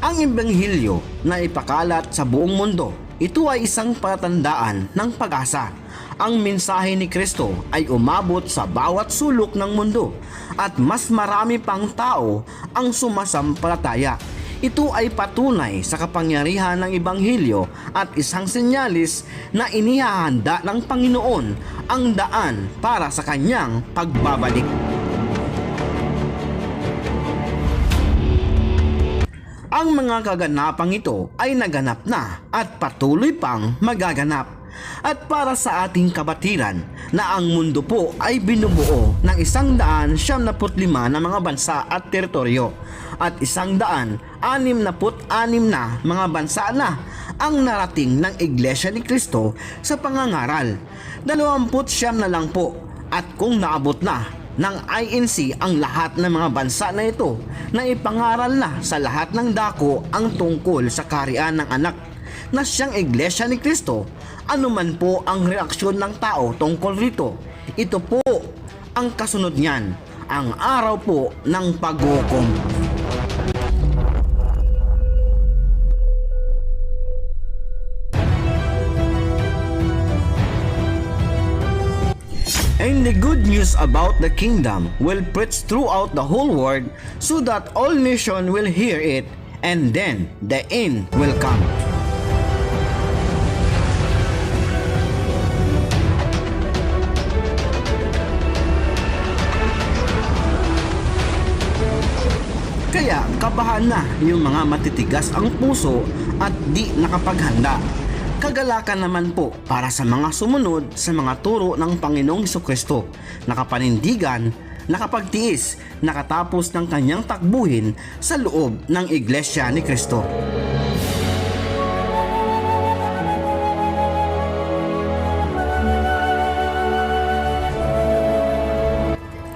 Ang Ebanghelyo na ipakalat sa buong mundo, ito ay isang palatandaan ng pag-asa. Ang mensahe ni Kristo ay umabot sa bawat sulok ng mundo at mas marami pang tao ang sumasampalataya. Ito ay patunay sa kapangyarihan ng Ebanghelyo at isang senyalis na inihahanda ng Panginoon ang daan para sa kanyang pagbabalik. Ang mga kaganapang ito ay naganap na at patuloy pang magaganap. At para sa ating kabatiran na ang mundo po ay binubuo ng 195 na mga bansa at teritoryo at 166 na mga bansa na ang narating ng Iglesia ni Cristo sa pangangaral. 29 na lang po at kung naabot na ng INC ang lahat ng mga bansa na ito na ipangaral na sa lahat ng dako ang tungkol sa kaharian ng anak na siyang Iglesia ni Cristo, anuman po ang reaksyon ng tao tungkol rito, ito po ang kasunod niyan, ang araw po ng paghukom. And the good news about the kingdom will preach throughout the whole world so that all nations will hear it, and then the end will come. Kaya kabahan na yung mga matitigas ang puso at di nakapaghanda. Kagalakan naman po para sa mga sumunod sa mga turo ng Panginoong Hesukristo, nakapanindigan, nakapagtiis, nakatapos ng kanyang takbuhin sa loob ng Iglesia ni Cristo.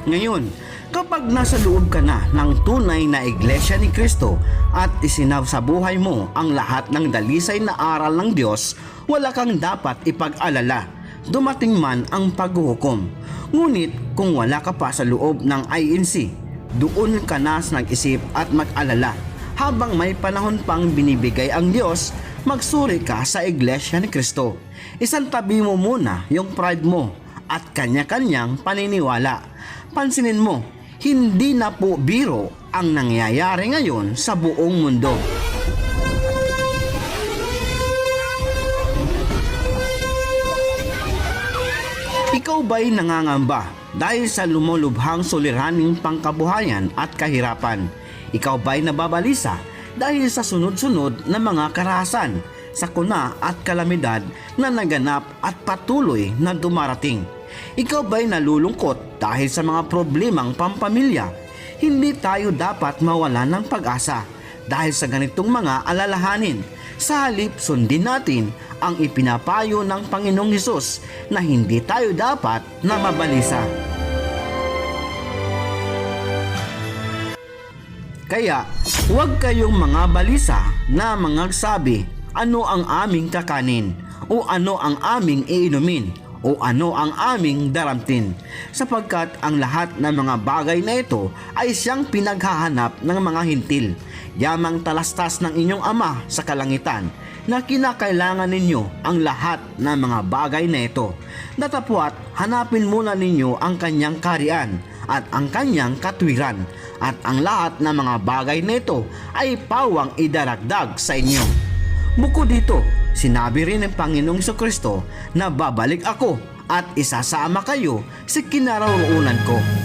Ngayon, kapag nasa loob ka na ng tunay na Iglesia ni Cristo at isinasabuhay mo ang lahat ng dalisay na aral ng Diyos, wala kang dapat ipag-alala, dumating man ang paghuhukom. Ngunit kung wala ka pa sa loob ng INC, doon ka na nag-isip at mag-alala. Habang may panahon pang binibigay ang Diyos, magsuri ka sa Iglesia ni Cristo. Isantabi mo muna yung pride mo at kanya-kanyang paniniwala. Pansinin mo, hindi na po biro ang nangyayari ngayon sa buong mundo. Ikaw ba'y nangangamba dahil sa lumulubhang suliraning pangkabuhayan at kahirapan? Ikaw ba'y nababalisa dahil sa sunod-sunod na mga karahasan, sakuna at kalamidad na naganap at patuloy na dumarating? Ikaw ba'y nalulungkot dahil sa mga problemang pampamilya? Hindi tayo dapat mawalan ng pag-asa dahil sa ganitong mga alalahanin. Sa halip, sundin natin ang ipinapayo ng Panginoong Hesus na hindi tayo dapat na mabalisa. Kaya, huwag kayong mga balisa na mangagsabi, ano ang aming kakanin, o ano ang aming iinumin, o ano ang aming daramtin, sapagkat ang lahat ng mga bagay na ito ay siyang pinaghahanap ng mga hintil. Yamang talastas ng inyong Ama sa kalangitan na kinakailangan ninyo ang lahat ng mga bagay na ito. Datapwat, hanapin muna ninyo ang kanyang kaharian at ang kanyang katwiran, at ang lahat ng mga bagay na ito ay pawang idaragdag sa inyo. Bukod dito, sinabi rin ng Panginoong Hesukristo na babalik ako at isasama kayo sa kinaroroonan ko.